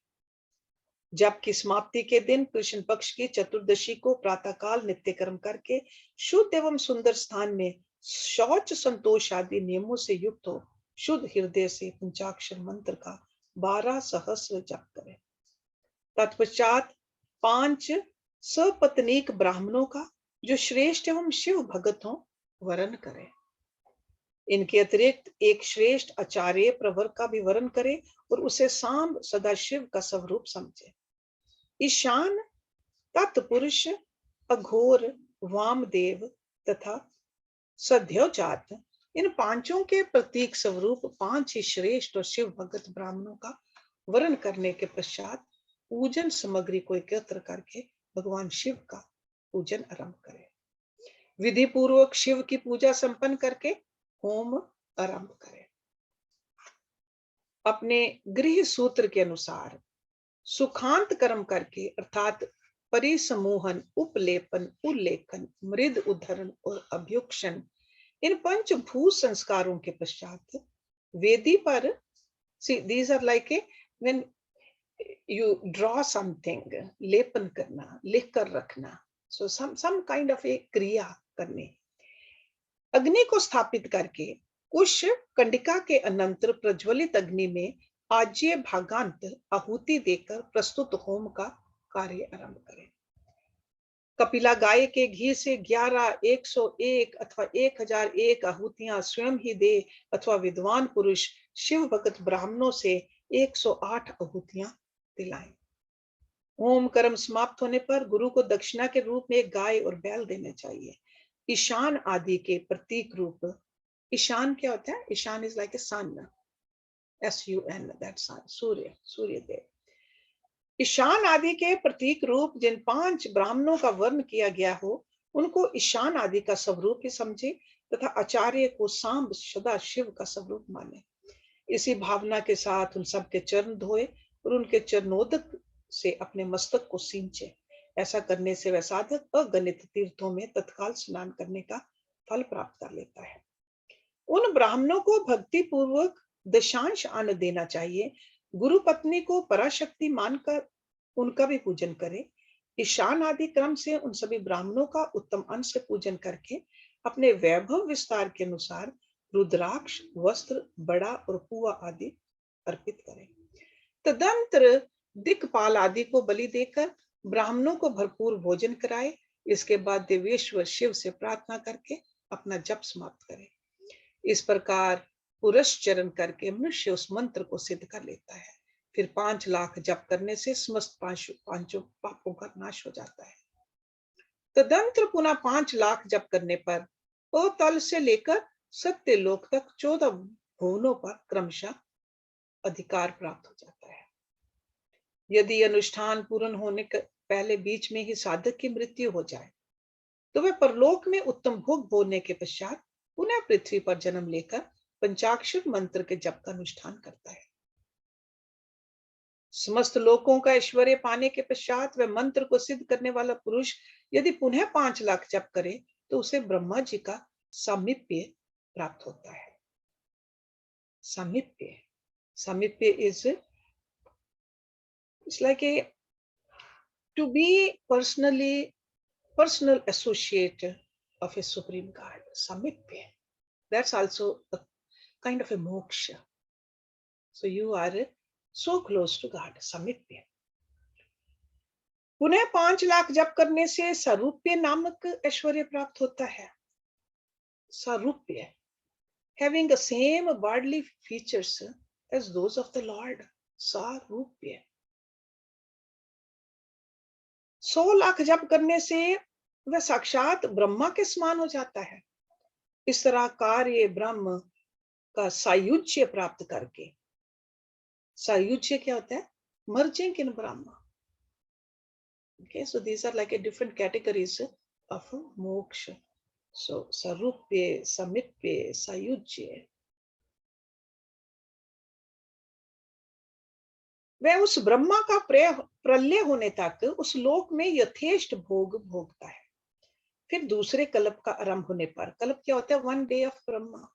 जप की समाप्ति के दिन कृष्ण पक्ष की चतुर्दशी को प्रातःकाल नित्य कर्म करके शुद्ध एवं सुंदर स्थान में शौच संतोष आदि नियमों से युक्त हो शुद्ध हृदय से पंचाक्षर मंत्र का 12 सहस्र जप करें। तत्पश्चात 5 सपत्नीक ब्राह्मणों का जो श्रेष्ठ एवं शिव भगत हो वरण करे। इनके अतिरिक्त एक श्रेष्ठ आचार्य प्रवर का भी वरण करे और उसे सांब सदाशिव का स्वरूप समझे। ईशान, तत्पुरुष, अघोर, वामदेव तथा सद्योजात, इन पांचों के प्रतीक स्वरूप पांच ही श्रेष्ठ और शिव भगत ब्राह्मणों का वर्ण करने के पश्चात पूजन सामग्री को एकत्र करके भगवान शिव का पूजन आरंभ करें। विधि पूर्वक शिव की पूजा संपन्न करके होम आरंभ करें। अपने गृह सूत्र के अनुसार सुखांत कर्म करके अर्थात परिसमूहन, उपलेपन, उल्लेखन, मृद उद्धरण और अभ्युक्षण, इन पंचभूत संस्कारों के पश्चात वेदी पर, see these are like a when you draw something, लेपन करना, लिख कर रखना, so some kind of a क्रिया करने। अग्नि को स्थापित करके कुश कंडिका के अनंतर प्रज्वलित अग्नि में आज्य भागांत आहुति देकर प्रस्तुत होम का कार्य आरंभ करें। कपिला गाय के घी से 11, 101 अथवा 1001 आहुतियां स्वयं ही दे अथवा विद्वान पुरुष शिव भगत ब्राह्मणों से 108 आहुतियां दिलाएं। होम कर्म समाप्त होने पर गुरु को दक्षिणा के रूप में एक गाय और बैल देने चाहिए। ईशान आदि के प्रतीक रूप, ईशान क्या होता है? ईशान is like a sun, SUN, that sun, सूर्य, सूर्य देव। ईशान आदि के प्रतीक रूप जिन 5 ब्राह्मणों का वर्ण किया गया हो, उनको ईशान आदि का स्वरूप ही समझे तथा आचार्य को सांब सदा शिव का स्वरूप माने। इसी भावना के साथ उन सब के चरण धोए और उनके चरणोदक से अपने मस्तक को सींचे। ऐसा करने से वह साधक अगणित तीर्थों में तत्काल स्नान करने का फल प्राप्त कर लेता है। उन ब्राह्मणों को भक्ति पूर्वक दशांश अन्न देना चाहिए। गुरु पत्नी को पराशक्ति मानकर उनका भी पूजन करें। ईशान आदि क्रम से उन सभी ब्राह्मणों का उत्तम अंश से पूजन करके अपने वैभव विस्तार के अनुसार रुद्राक्ष, वस्त्र, बड़ा और पुआ आदि अर्पित करें। तदंतर दिक्पाल आदि को बलि देकर ब्राह्मणों को भरपूर भोजन कराए। इसके बाद देवेश्वर शिव से प्रार्थना करके अपना जप समाप्त करें। इस प्रकार पुरस्चरण करके मनुष्य उस मंत्र को सिद्ध कर लेता है। फिर 5 लाख जप करने से समस्त पांचों पापों का नाश हो जाता है। तदंतर पुनः 5 लाख जप करने पर तल से लेकर सत्य लोक तक 14 भुवनों पर क्रमशः अधिकार प्राप्त हो जाता है। यदि अनुष्ठान पूर्ण होने के पहले बीच में ही साधक की मृत्यु हो जाए तो वह परलोक में उत्तम भोग भोगने के पश्चात पुनः पृथ्वी पर जन्म लेकर पंचाक्षर मंत्र के जप का अनुष्ठान करता है। समस्त लोकों का ऐश्वर्य पाने के पश्चात वह मंत्र को सिद्ध करने वाला पुरुष यदि पुनः 5 लाख जप करे तो उसे ब्रह्मा जी का सामीप्य प्राप्त होता है। सामीप्य, सामीप्य is it's like a to be personal associate of a supreme god. Samipya, that's also a kind of a moksha. So you are so close to God. Samipya. पुनः 5 लाख जप करने से सारूप्य नामक ऐश्वर्य प्राप्त होता है। सारूप्य, having the same bodily features as those of the Lord. सारूप्य। 100 lakh जप करने से वह साक्षात ब्रह्मा के समान हो जाता है। इस तरह कार्य ब्रह्म का सायुज्य प्राप्त करके, सायुज्य क्या होता है? Merging in Brahma. Okay, so these are like a different categories of moksha. So sarupya, samipya, sayujya. वह उस ब्रह्मा का प्रलय होने तक उस लोक में यथेष्ट भोग भोगता है। फिर दूसरे कल्प का आरंभ होने पर, कल्प क्या होता है? 1 day of ब्रह्मा,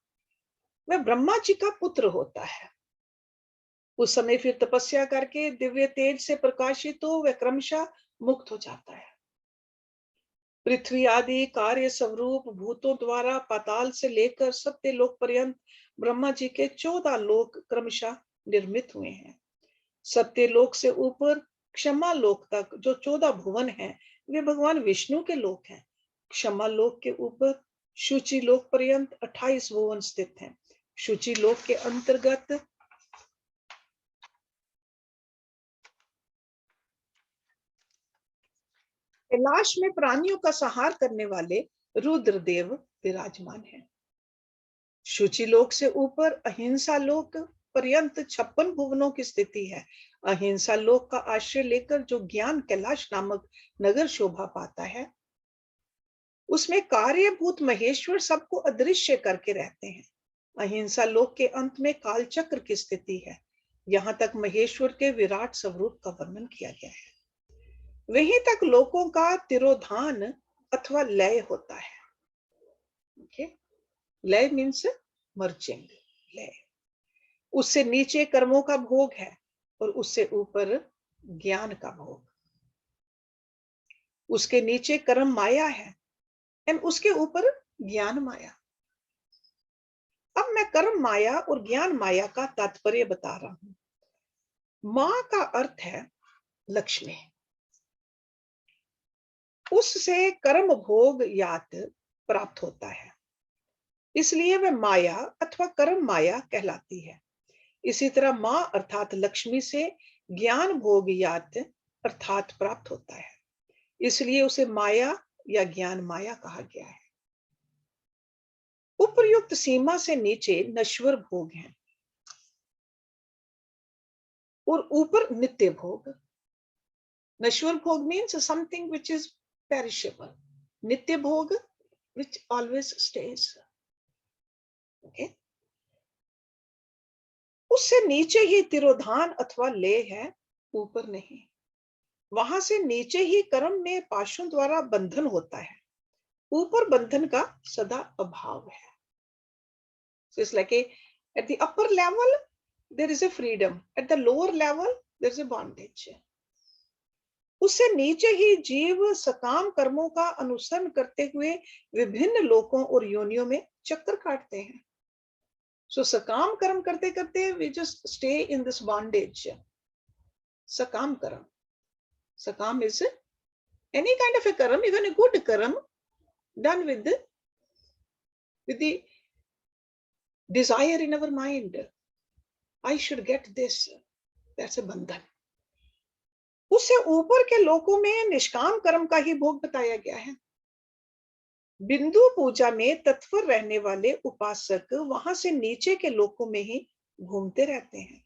वह ब्रह्मा जी का पुत्र होता है। उस समय फिर तपस्या करके दिव्य तेज से प्रकाशित हो वह क्रमशः मुक्त हो जाता है। पृथ्वी आदि कार्य स्वरूप भूतों द्वारा पाताल से लेकर सत्य लोक पर्यंत ब्रह्मा जी के 14 लोक क्रमशः निर्मित हुए हैं। सत्य लोक से ऊपर क्षमा लोक तक जो 14 भुवन हैं वे भगवान विष्णु के लोक हैं। क्षमा लोक के ऊपर शुचि लोक पर्यंत 28 भुवन स्थित हैं। शुचि लोक के अंतर्गत कैलाश में प्राणियों का संहार करने वाले रुद्रदेव विराजमान हैं। शुचि लोक से ऊपर अहिंसा लोक पर्यंत 56 भुवनों की स्थिति है। अहिंसा लोक का आश्रय लेकर जो ज्ञान कैलाश नामक नगर शोभा पाता है, उसमें कार्यभूत महेश्वर सबको अदृश्य करके रहते हैं। अहिंसा लोक के अंत में कालचक्र की स्थिति है। यहां तक महेश्वर के विराट स्वरूप का वर्णन किया गया है। वहीं तक लोकों का तिरोधान अथवा लय होता है। ओके, लय मीन्स मर्जिंग, लय। उससे नीचे कर्मों का भोग है और उससे ऊपर ज्ञान का भोग। उसके नीचे कर्म माया है एंड उसके ऊपर ज्ञान माया। अब मैं कर्म माया और ज्ञान माया का तात्पर्य बता रहा हूं। मां का अर्थ है लक्ष्मी। उससे कर्म भोग यात प्राप्त होता है, इसलिए वह माया अथवा कर्म माया कहलाती है। इसी तरह मां अर्थात लक्ष्मी से ज्ञान भोग यात अर्थात प्राप्त होता है, इसलिए उसे माया या ज्ञान माया कहा गया है। उपर्युक्त सीमा से नीचे नश्वर भोग हैं और ऊपर नित्य भोग। नश्वर भोग means something which is perishable, नित्य भोग which always stays. Okay? उससे नीचे ही तिरोधान अथवा ले है, ऊपर नहीं। वहां से नीचे ही कर्म में पाशों द्वारा बंधन होता है, ऊपर बंधन का सदा अभाव है। So it's like at the upper level there is a freedom, at the lower level there is a bondage. उससे नीचे ही जीव सकाम कर्मों का अनुसरण करते हुए विभिन्न लोकों और योनियों में चक्कर काटते हैं। So सकाम कर्म करते करते we just stay in this bondage. Sakam karam. Sakam is any kind of a karam, even a good karam done with the desire in our mind. I should get this. That's a bandhan. उससे ऊपर के लोकों में निष्काम कर्म का ही भोग बताया गया है। बिंदु पूजा में तत्पर रहने वाले उपासक वहां से नीचे के लोकों में ही घूमते रहते हैं।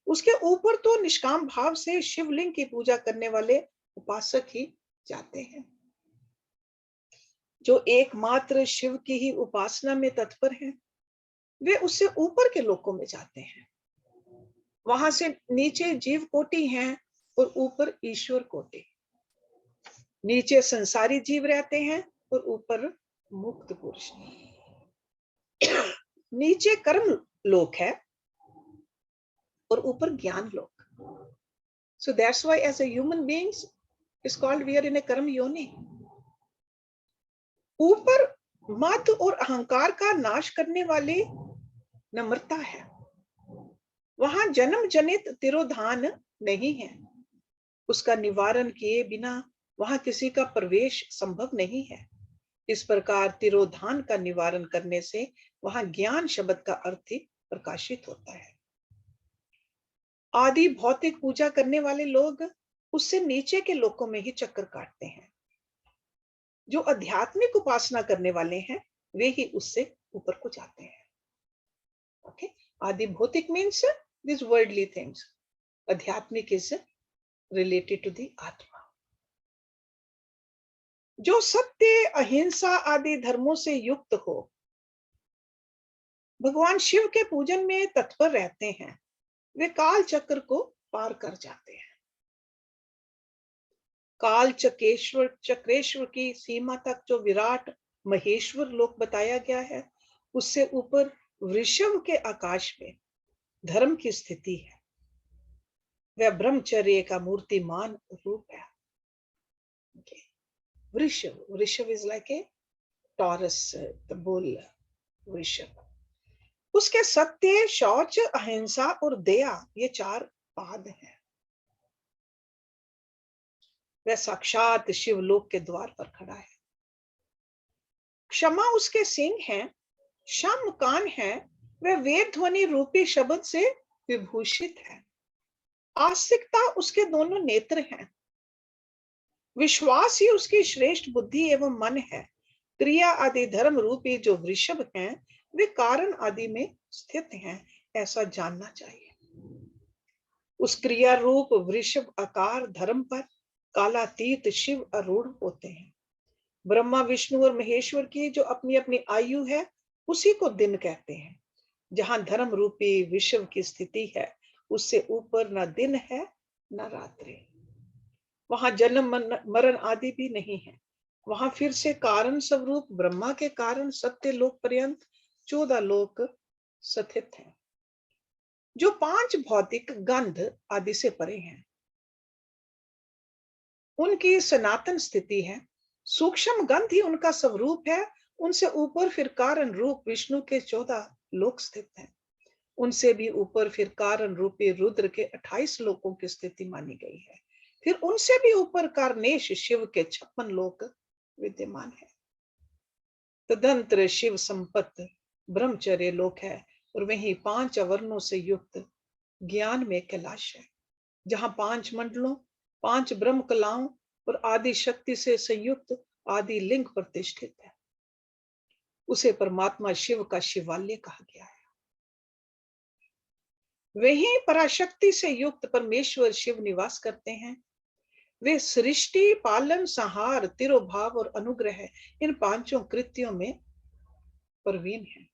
उसके ऊपर तो निष्काम भाव से शिवलिंग की पूजा करने वाले उपासक ही जाते हैं। जो एकमात्र शिव की ही उपासना में तत्पर हैं, वे उससे ऊपर के लोकों में जाते हैं। वहां से नीचे जीव कोटि हैं और ऊपर ईश्वर कोटि। नीचे संसारी जीव रहते हैं और ऊपर मुक्त पुरुष। नीचे कर्म लोक है और ऊपर ज्ञान लोक। So that's why as a human beings is called we are in a karma yoni. ऊपर मद और अहंकार का नाश करने वाली नम्रता है। वहां जन्म जनित तिरोधान नहीं है। उसका निवारण किए बिना वहां किसी का प्रवेश संभव नहीं है। इस प्रकार तिरोधान का निवारण करने से वहां ज्ञान शब्द का अर्थ ही प्रकाशित होता है। आदि भौतिक पूजा करने वाले लोग उससे नीचे के लोकों में ही चक्कर काटते हैं। जो आध्यात्मिक उपासना करने वाले हैं वे ही उससे ऊपर को जाते हैं। ओके, आदि भौतिक मीन्स दिस वर्ल्डली थिंग्स, आध्यात्मिक इज रिलेटेड टू द आत्मा। जो सत्य अहिंसा आदि धर्मों से युक्त हो, भगवान शिव के पूजन में तत्पर रहते हैं, वे काल चक्र को पार कर जाते हैं। काल चक्रेश्वर की सीमा तक जो विराट महेश्वर लोक बताया गया है, उससे ऊपर वृषभ के आकाश में धर्म की स्थिति है। वह ब्रह्मचर्य का मूर्तिमान रूप है। वृषभ is like A taurus, the bull वृषभ। उसके सत्य, शौच, अहिंसा और दया ये 4 पाद हैं। वह साक्षात शिवलोक के द्वार पर खड़ा है। क्षमा उसके सिंह हैं, शम कान है, वह वेद ध्वनि रूपी शब्द से विभूषित है। आस्तिकता उसके दोनों नेत्र हैं, विश्वास ही उसकी श्रेष्ठ बुद्धि एवं मन है। क्रिया आदि धर्म रूपी जो वृषभ हैं, वे कारण आदि में स्थित हैं, ऐसा जानना चाहिए। उस क्रिया रूप वृषभ आकार धर्म पर कालातीत शिव आरूढ़ होते हैं। ब्रह्मा विष्णु और महेश्वर की जो अपनी अपनी आयु है, उसी को दिन कहते हैं। जहां धर्म रूपी विश्व की स्थिति है, उससे ऊपर न दिन है न रात्रि। वहां जन्म मरण आदि भी नहीं है। वहां फिर से कारण स्वरूप ब्रह्मा के कारण सत्य लोक पर्यंत 14 लोक स्थित हैं, जो 5 भौतिक गंध आदि से परे हैं। उनकी सनातन स्थिति है। सूक्ष्म गंध ही उनका स्वरूप है। उनसे ऊपर फिर कारण रूप विष्णु के 14 लोक स्थित हैं। उनसे भी ऊपर फिर कारण रूपी रुद्र के 28 लोकों की स्थिति मानी गई है। फिर उनसे भी ऊपर कारनेश शिव के 56 लोक विद्यमान है। तदंतर शिव संपत्त ब्रह्मचर्य लोक है, और वहीं 5 अवर्णों से युक्त ज्ञान में कैलाश है, जहां 5 मंडलों, 5 ब्रह्म कलाओं और आदि शक्ति से संयुक्त आदि लिंग प्रतिष्ठित है। उसे परमात्मा शिव का शिवालय कहा गया है। वहीं पराशक्ति से युक्त परमेश्वर शिव निवास करते हैं। वे सृष्टि, पालन, संहार, तिरोभाव और अनुग्रह, इन 5 कृत्यों में प्रवीण है।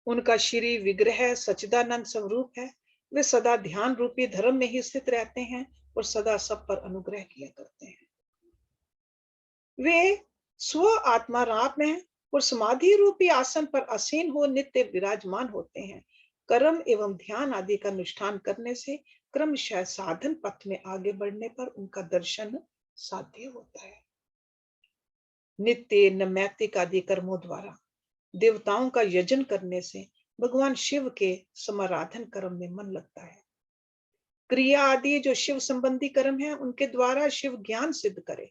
उनका श्री विग्रह सच्चिदानंद स्वरूप है। वे सदा ध्यान रूपी धर्म में ही स्थित रहते हैं और सदा सब पर अनुग्रह किया करते हैं। वे स्व आत्मा राम है और समाधि रूपी आसन पर आसीन हो नित्य विराजमान होते हैं। कर्म एवं ध्यान आदि का अनुष्ठान करने से क्रमशः साधन पथ में आगे बढ़ने पर उनका दर्शन साध्य होता है। नित्य नैमित्तिक आदि कर्मों द्वारा देवताओं का यजन करने से भगवान शिव के समाराधन कर्म में मन लगता है। क्रिया आदि जो शिव संबंधी कर्म है, उनके द्वारा शिव ज्ञान सिद्ध करे।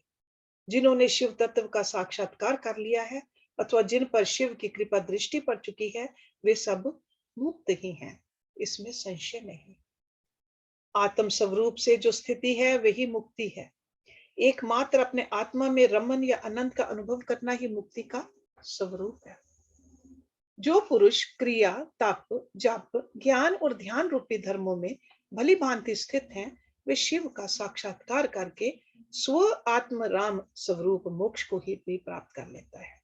जिन्होंने शिव तत्व का साक्षात्कार कर लिया है अथवा जिन पर शिव की कृपा दृष्टि पड़ चुकी है, वे सब मुक्त ही हैं, इसमें संशय नहीं। आत्म स्वरूप से जो स्थिति है वही मुक्ति है। एकमात्र अपने आत्मा में रमन या आनंद का अनुभव करना ही मुक्ति का स्वरूप है। जो पुरुष क्रिया, तप, जप, ज्ञान और ध्यान रूपी धर्मों में भली भांति स्थित हैं, वे शिव का साक्षात्कार करके स्व आत्म राम स्वरूप मोक्ष को ही भी प्राप्त कर लेता है।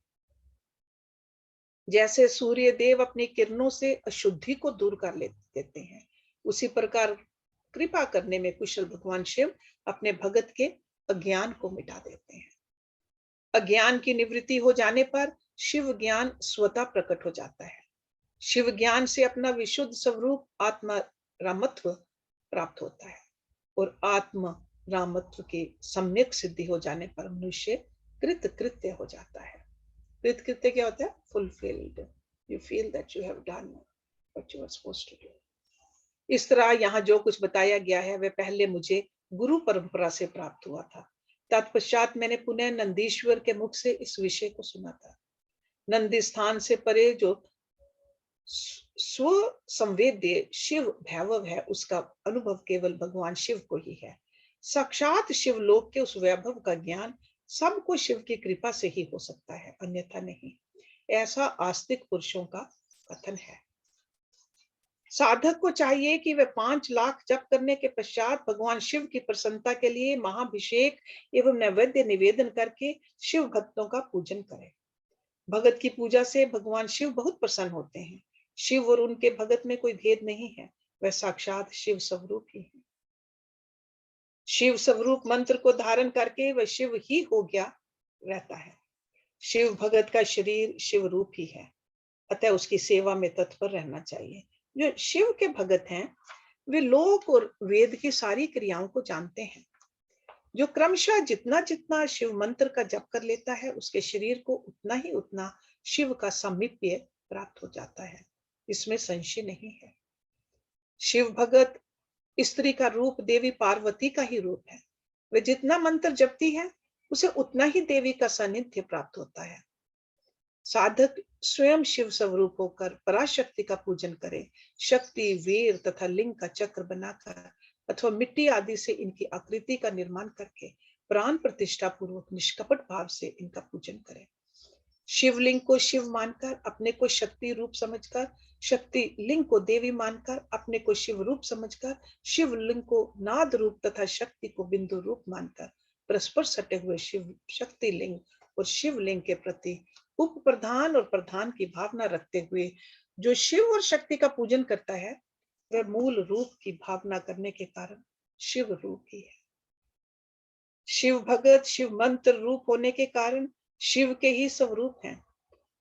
जैसे सूर्य देव अपनी किरणों से अशुद्धि को दूर कर देते हैं, उसी प्रकार कृपा करने में कुशल भगवान शिव अपने भगत के अज्ञान को मिटा देते हैं। अज्ञान की निवृत्ति हो जाने पर शिव ज्ञान स्वतः प्रकट हो जाता है। शिव ज्ञान से अपना विशुद्ध स्वरूप आत्मा रामत्व प्राप्त होता है, और आत्म रामत्व की सम्यक सिद्धि हो जाने पर मनुष्य कृत कृत्य हो जाता है। कृत कृत्य क्या होता है? Fulfilled. You feel that you have done what you are supposed to do. इस तरह यहाँ जो कुछ बताया गया है वह पहले मुझे गुरु परंपरा से प्राप्त हुआ था। तत्पश्चात मैंने पुनः नंदीश्वर के मुख से इस विषय को सुना था। नंदी स्थान से परे जो स्व संवेद्य शिव वैभव है, उसका अनुभव केवल भगवान शिव को ही है। साक्षात शिवलोक के उस वैभव का ज्ञान सबको शिव की कृपा से ही हो सकता है, अन्यथा नहीं। ऐसा आस्तिक पुरुषों का कथन है। साधक को चाहिए कि वे 5 लाख जप करने के पश्चात भगवान शिव की प्रसन्नता के लिए महाभिषेक एवं नैवेद्य निवेदन करके शिव भक्तों का पूजन करें। भगत की पूजा से भगवान शिव बहुत प्रसन्न होते हैं। शिव और उनके भगत में कोई भेद नहीं है, वह साक्षात शिव स्वरूप ही है। शिव स्वरूप मंत्र को धारण करके वह शिव ही हो गया रहता है। शिव भगत का शरीर शिव रूप ही है, अतः उसकी सेवा में तत्पर रहना चाहिए। जो शिव के भगत हैं, वे लोक और वेद की सारी क्रियाओं को जानते हैं। जो क्रमशः जितना जितना शिव मंत्र का जप कर लेता है, उसके शरीर को उतना ही उतना शिव का सामीप्य प्राप्त हो जाता है, इसमें संशय नहीं है। शिव भगत स्त्री का रूप देवी पार्वती का ही रूप है। वे जितना मंत्र जपती है, उसे उतना ही देवी का सानिध्य प्राप्त होता है। साधक स्वयं शिव स्वरूप होकर पराशक्ति का पूजन करे। शक्ति, वीर तथा लिंग का चक्र बनाकर अथवा मिट्टी आदि से इनकी आकृति का निर्माण करके प्राण प्रतिष्ठा पूर्वक निष्कपट भाव से इनका पूजन करें। शिवलिंग को शिव मानकर अपने को शक्ति रूप समझकर, शक्ति लिंग को देवी मानकर अपने को शिव रूप समझकर, शिवलिंग को नाद रूप तथा शक्ति को बिंदु रूप मानकर परस्पर सटे हुए शिव शक्ति लिंग और शिवलिंग के प्रति उप प्रधान और प्रधान की भावना रखते हुए जो शिव और शक्ति का पूजन करता है वह मूल रूप की भावना करने के कारण शिव रूप ही है। शिव भगत शिव मंत्र रूप होने के कारण शिव के ही स्वरूप हैं।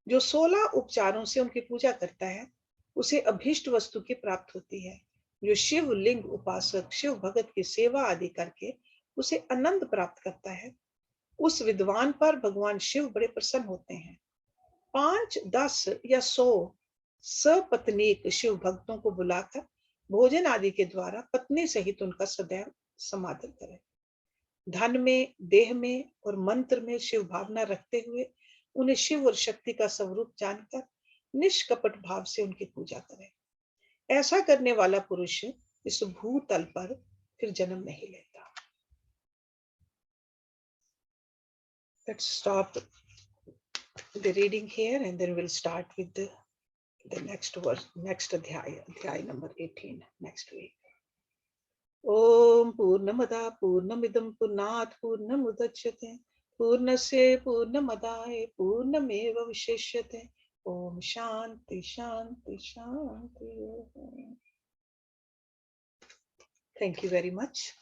जो 16 उपचारों से उनकी पूजा करता है उसे अभीष्ट वस्तु की प्राप्त होती है। जो शिव लिंग उपासक शिव भगत की सेवा आदि करके उसे आनंद प्राप्त करता है, उस विद्वान पर भगवान शिव बड़े प्रसन्न होते हैं। 5, 10 या 100 सपत्नीक शिव भक्तों को बुलाकर भोजन आदि के द्वारा पत्नी सहित उनका सदैव समादर करें। धन में, देह में और मंत्र में शिव भावना रखते हुए उन्हें शिव और शक्ति का स्वरूप जानकर निष्कपट भाव से उनकी पूजा करें। ऐसा करने वाला पुरुष इस भूतल पर फिर जन्म नहीं लेता। Let's stop the reading here and then we'll start with the next verse, next adhyay number 18 next week. Om Purnamada Purnamidam Purnat Purnamudachyate Purnasya Purnamadaya Purnameva Vishishyate. Om Shanti Shanti Shanti. Thank you very much.